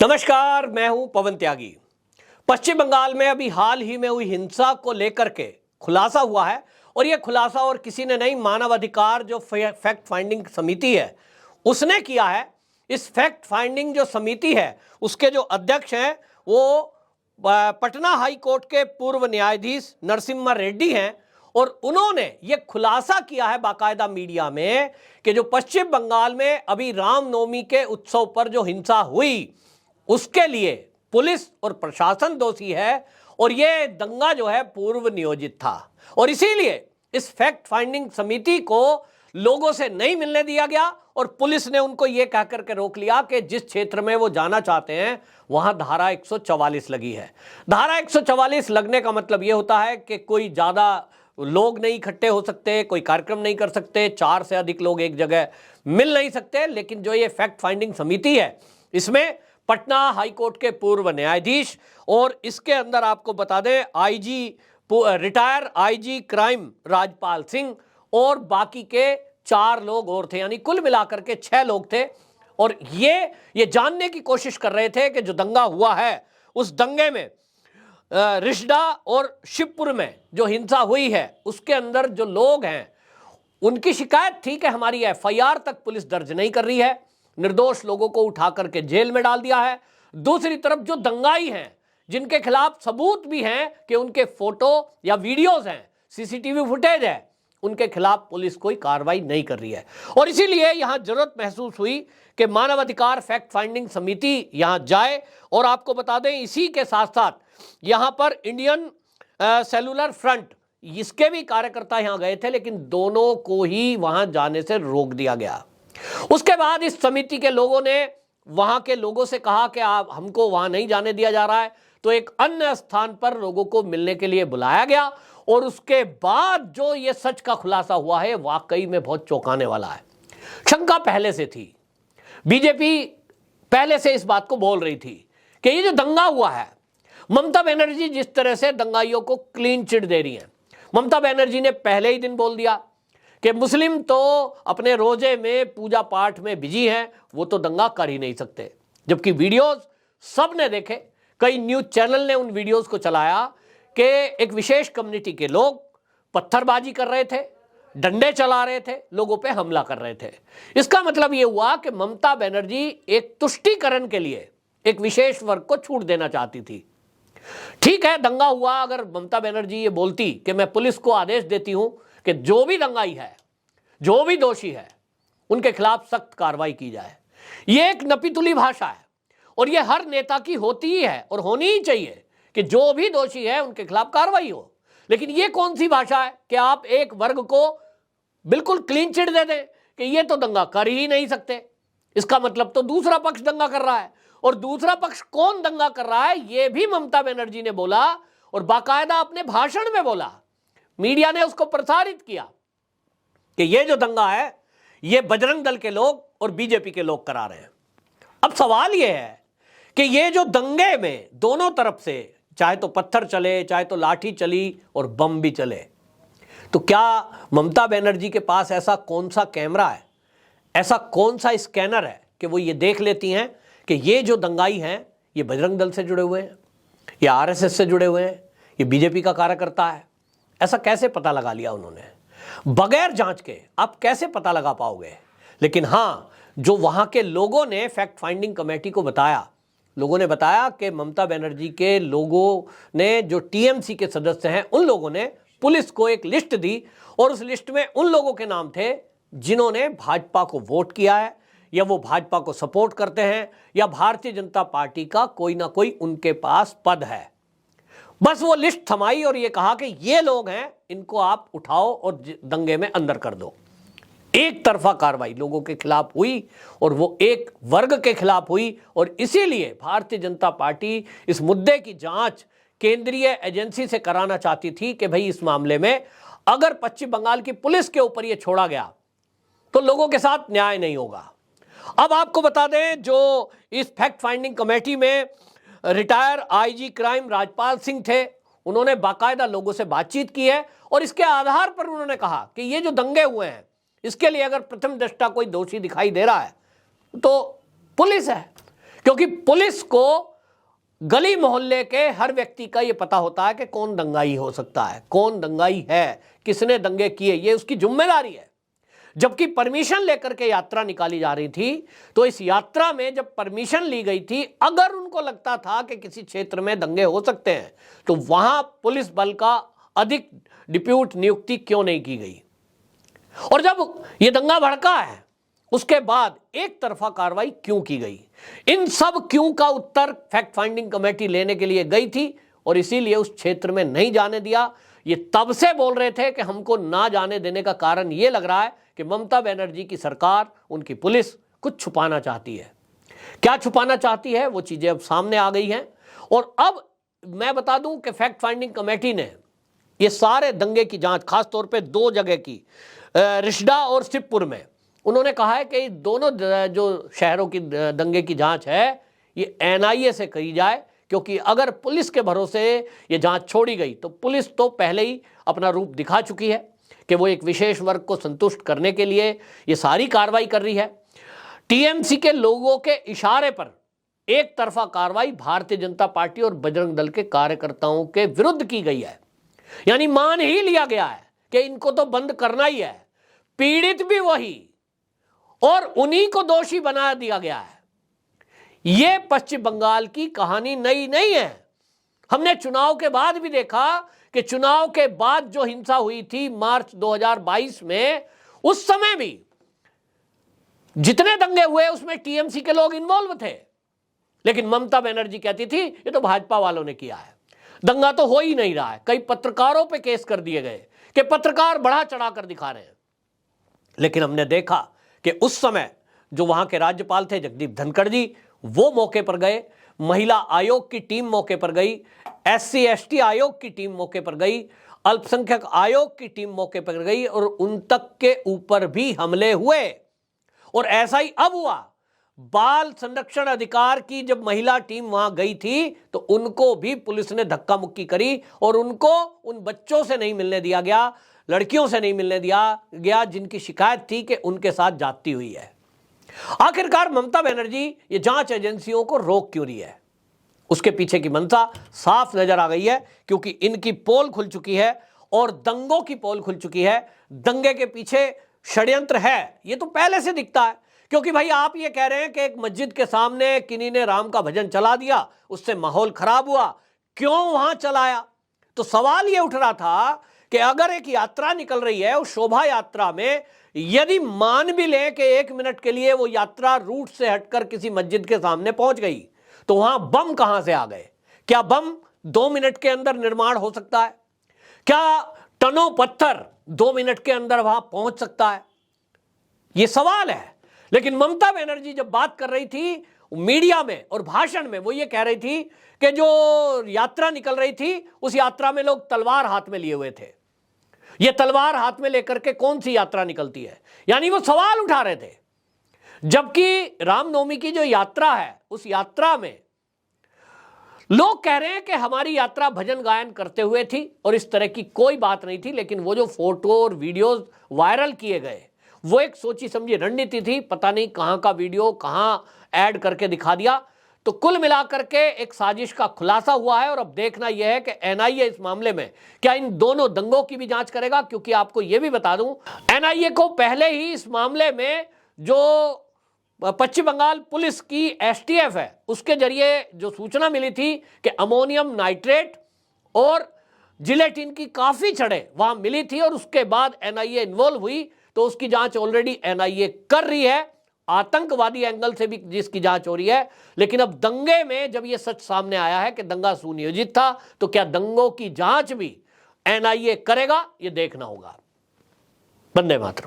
नमस्कार, मैं हूं पवन त्यागी। पश्चिम बंगाल में अभी हाल ही में हुई हिंसा को लेकर के खुलासा हुआ है और यह खुलासा और किसी ने नहीं, मानवाधिकार जो फैक्ट फाइंडिंग समिति है उसने किया है। इस फैक्ट फाइंडिंग जो समिति है उसके जो अध्यक्ष हैं वो पटना हाई कोर्ट के पूर्व न्यायाधीश नरसिम्हा रेड्डी हैं और उन्होंने ये खुलासा किया है बाकायदा मीडिया में कि जो पश्चिम बंगाल में अभी रामनवमी के उत्सव पर जो हिंसा हुई उसके लिए पुलिस और प्रशासन दोषी है और ये दंगा जो है पूर्व नियोजित था और इसीलिए इस फैक्ट फाइंडिंग समिति को लोगों से नहीं मिलने दिया गया और पुलिस ने उनको ये कह करके रोक लिया कि जिस क्षेत्र में वो जाना चाहते हैं वहां धारा 144 लगी है। धारा 144 लगने का मतलब ये होता है कि कोई ज्यादा लोग नहीं इकट्ठे हो सकते, कोई कार्यक्रम नहीं कर सकते, 4 से अधिक लोग एक जगह मिल नहीं सकते। लेकिन जो ये फैक्ट फाइंडिंग समिति है इसमें पटना हाई कोर्ट के पूर्व न्यायाधीश और इसके अंदर आपको बता दें retire IG crime Rajpal Singh और बाकी के 4 लोग और थे, यानी कुल मिलाकर के 6 लोग थे। और ये जानने की कोशिश कर रहे थे कि जो दंगा हुआ है उस दंगे में रिष्डा और शिवपुर में जो हिंसा हुई है उसके अंदर जो लोग हैं उनकी शिकायत थी कि हमारी एफआईआर तक पुलिस दर्ज नहीं कर रही है, निर्दोष लोगों को उठा करके जेल में डाल दिया है। दूसरी तरफ जो दंगाई हैं जिनके खिलाफ सबूत भी हैं कि उनके फोटो या वीडियोस हैं, सीसीटीवी फुटेज है, उनके खिलाफ पुलिस कोई कार्रवाई नहीं कर रही है। और इसीलिए यहां जरूरत महसूस हुई कि मानवाधिकार फैक्ट फाइंडिंग समिति यहां जाए। और आपको बता दें इसी के साथ साथ यहां पर इंडियन सेलुलर फ्रंट इसके भी कार्यकर्ता यहां गए थे, लेकिन दोनों को ही वहां जाने से रोक दिया गया। उसके बाद इस समिति के लोगों ने वहां के लोगों से कहा कि आप हमको वहां नहीं जाने दिया जा रहा है, तो एक अन्य स्थान पर लोगों को मिलने के लिए बुलाया गया। और उसके बाद जो ये सच का खुलासा हुआ है वाकई में बहुत चौंकाने वाला है। शंका पहले से थी, बीजेपी पहले से इस बात को बोल रही थी कि ये जो दंगा हुआ है, ममता बनर्जी जिस तरह से दंगाइयों को क्लीन चिट दे रही है। ममता बनर्जी ने पहले ही दिन बोल दिया कि मुस्लिम तो अपने रोजे में पूजा पाठ में बिजी हैं, वो तो दंगा कर ही नहीं सकते। जबकि वीडियोस सबने देखे, कई न्यूज चैनल ने उन वीडियोस को चलाया कि एक विशेष कम्युनिटी के लोग पत्थरबाजी कर रहे थे, डंडे चला रहे थे, लोगों पे हमला कर रहे थे। इसका मतलब यह हुआ कि ममता बनर्जी एक तुष्टीकरण के लिए एक विशेष वर्ग को छूट देना चाहती थी। ठीक है, दंगा हुआ, अगर ममता बनर्जी ये बोलती कि मैं पुलिस को आदेश देती हूं कि जो भी दंगाई है, जो भी दोषी है, उनके खिलाफ सख्त कार्रवाई की जाए, यह एक नपीतुली भाषा है और यह हर नेता की होती ही है और होनी ही चाहिए कि जो भी दोषी है उनके खिलाफ कार्रवाई हो। लेकिन यह कौन सी भाषा है कि आप एक वर्ग को बिल्कुल क्लीन चिट दे दें कि यह तो दंगा कर ही नहीं सकते। इसका मतलब तो दूसरा पक्ष दंगा कर रहा है, और दूसरा पक्ष कौन दंगा कर रहा है यह भी ममता बनर्जी ने बोला और बाकायदा अपने भाषण में बोला। मीडिया ने उसको प्रसारित किया कि यह जो दंगा है यह बजरंग दल के लोग और बीजेपी के लोग करा रहे हैं। अब सवाल यह है कि यह जो दंगे में दोनों तरफ से चाहे तो पत्थर चले, चाहे तो लाठी चली और बम भी चले, तो क्या ममता बनर्जी के पास ऐसा कौन सा कैमरा है, ऐसा कौन सा स्कैनर है कि वो ये देख लेती हैं कि ये जो दंगाई हैं ये बजरंग दल से जुड़े हुए हैं, ये आरएसएस से जुड़े हुए हैं, ये बीजेपी का कार्यकर्ता है? ऐसा कैसे पता लगा लिया उन्होंने? बगैर जांच के आप कैसे पता लगा पाओगे? लेकिन हाँ, जो वहां के लोगों ने फैक्ट फाइंडिंग कमेटी को बताया, लोगों ने बताया कि ममता बनर्जी के लोगों ने, जो टीएमसी के सदस्य हैं, उन लोगों ने पुलिस को एक लिस्ट दी और उस लिस्ट में उन लोगों के नाम थे जिन्होंने भाजपा को वोट किया है या वो भाजपा को सपोर्ट करते हैं या भारतीय जनता पार्टी का कोई ना कोई उनके पास पद है। बस वो लिस्ट थमाई और ये कहा कि ये लोग हैं, इनको आप उठाओ और दंगे में अंदर कर दो। एक तरफा कार्रवाई लोगों के खिलाफ हुई और वो एक वर्ग के खिलाफ हुई। और इसीलिए भारतीय जनता पार्टी इस मुद्दे की जांच केंद्रीय एजेंसी से कराना चाहती थी कि भाई इस मामले में अगर पश्चिम बंगाल की पुलिस के ऊपर ये छोड़ा गया तो लोगों के साथ न्याय नहीं होगा। अब आपको बता दें, जो इस फैक्ट फाइंडिंग कमेटी में retire IG crime Rajpal Singh थे, उन्होंने बाकायदा लोगों से बातचीत की है और इसके आधार पर उन्होंने कहा कि ये जो दंगे हुए हैं इसके लिए अगर प्रथम दृष्टा कोई दोषी दिखाई दे रहा है तो पुलिस है, क्योंकि पुलिस को गली मोहल्ले के हर व्यक्ति का यह पता होता है कि कौन दंगाई हो सकता है, कौन दंगाई है, किसने दंगे किए, ये उसकी जिम्मेदारी है। जबकि परमिशन लेकर के यात्रा निकाली जा रही थी, तो इस यात्रा में जब परमिशन ली गई थी, अगर उनको लगता था कि किसी क्षेत्र में दंगे हो सकते हैं, तो वहां पुलिस बल का अधिक डिप्यूट नियुक्ति क्यों नहीं की गई? और जब यह दंगा भड़का है, उसके बाद एक तरफा कार्रवाई क्यों की गई? इन सब क्यों का उत्तर फैक्ट फाइंडिंग कमेटी लेने के लिए गई थी और इसीलिए उस क्षेत्र में नहीं जाने दिया। ये तब से बोल रहे थे कि हमको ना जाने देने का कारण यह लग रहा है कि ममता बनर्जी की सरकार, उनकी पुलिस कुछ छुपाना चाहती है। क्या छुपाना चाहती है वो चीजें अब सामने आ गई हैं। और अब मैं बता दूं कि फैक्ट फाइंडिंग कमेटी ने ये सारे दंगे की जांच, खासतौर पे 2 जगह की, रिशदा और शिवपुर में, उन्होंने कहा है कि दोनों जो शहरों की दंगे की जांच है ये एनआईए से करी जाए, क्योंकि अगर पुलिस के भरोसे ये जांच छोड़ी गई तो पुलिस तो पहले ही अपना रूप दिखा चुकी है कि वो एक विशेष वर्ग को संतुष्ट करने के लिए ये सारी कार्रवाई कर रही है। टीएमसी के लोगों के इशारे पर एक तरफा कार्रवाई भारतीय जनता पार्टी और बजरंग दल के कार्यकर्ताओं के विरुद्ध की गई है। यानी मान ही लिया गया है कि इनको तो बंद करना ही है, पीड़ित भी वही और उन्हीं को दोषी बना दिया गया है। यह पश्चिम बंगाल की कहानी नई नहीं है। हमने चुनाव के बाद भी देखा कि चुनाव के बाद जो हिंसा हुई थी मार्च 2022 में, उस समय भी जितने दंगे हुए उसमें टीएमसी के लोग इन्वॉल्व थे, लेकिन ममता बनर्जी कहती थी ये तो भाजपा वालों ने किया है, दंगा तो हो ही नहीं रहा है। कई पत्रकारों पे केस कर दिए गए कि पत्रकार बढ़ा चढ़ा कर दिखा रहे हैं। लेकिन हमने देखा कि उस समय जो वहां के राज्यपाल थे जगदीप धनखड़ जी, वो मौके पर गए, महिला आयोग की टीम मौके पर गई, एससी एसटी आयोग की टीम मौके पर गई, अल्पसंख्यक आयोग की टीम मौके पर गई और उन तक के ऊपर भी हमले हुए। और ऐसा ही अब हुआ, बाल संरक्षण अधिकार की जब महिला टीम वहां गई थी तो उनको भी पुलिस ने धक्का मुक्की करी और उनको उन बच्चों से नहीं मिलने दिया गया, लड़कियों से नहीं मिलने दिया गया जिनकी शिकायत थी कि उनके साथ जाती हुई है। आखिरकार ममता बनर्जी ये जांच एजेंसियों को रोक क्यों रही है? उसके पीछे की मंशा साफ नजर आ गई है, क्योंकि इनकी पोल खुल चुकी है और दंगों की पोल खुल चुकी है। दंगे के पीछे षड्यंत्र है, ये तो पहले से दिखता है। क्योंकि भाई आप ये कह रहे हैं कि एक मस्जिद के सामने किन्हीं ने राम का भजन चला दिया, उससे माहौल खराब हुआ, क्यों वहां चलाया? तो सवाल ये उठ रहा था कि अगर एक यात्रा निकल रही है, उस शोभा यात्रा में यदि मान भी ले कि 1 मिनट के लिए वो यात्रा रूट से हटकर किसी मस्जिद के सामने पहुंच गई, तो वहां बम कहां से आ गए? क्या बम 2 मिनट के अंदर निर्माण हो सकता है? क्या टनों पत्थर 2 मिनट के अंदर वहां पहुंच सकता है? यह सवाल है। लेकिन ममता बनर्जी जब बात कर रही थी मीडिया में और भाषण में, वो ये कह रही थी कि जो यात्रा निकल रही थी उस यात्रा में लोग तलवार हाथ में लिए हुए थे। ये तलवार हाथ में लेकर के कौन सी यात्रा निकलती है? यानी वो सवाल उठा रहे थे। जबकि रामनवमी की जो यात्रा है, उस यात्रा में लोग कह रहे हैं कि हमारी यात्रा भजन गायन करते हुए थी और इस तरह की कोई बात नहीं थी। लेकिन वो जो फोटो और वीडियोस वायरल किए गए, वो एक सोची समझी रणनीति थी। पता नहीं कहां का वीडियो कहां ऐड करके दिखा दिया। तो कुल मिलाकर के एक साजिश का खुलासा हुआ है और अब देखना यह है कि एनआईए इस मामले में क्या इन दोनों दंगों की भी जांच करेगा। क्योंकि आपको यह भी बता दूं, एनआईए को पहले ही इस मामले में जो पश्चिम बंगाल पुलिस की एसटीएफ है, उसके जरिए जो सूचना मिली थी कि अमोनियम नाइट्रेट और जिलेटिन की काफी छड़ें वहां मिली थी और उसके बाद एनआईए इन्वॉल्व हुई, तो उसकी जांच ऑलरेडी एनआईए कर रही है। आतंकवादी एंगल से भी जिसकी जांच हो रही है। लेकिन अब दंगे में जब यह सच सामने आया है कि दंगा सुनियोजित था, तो क्या दंगों की जांच भी एनआईए करेगा? यह देखना होगा। वंदे मातरम।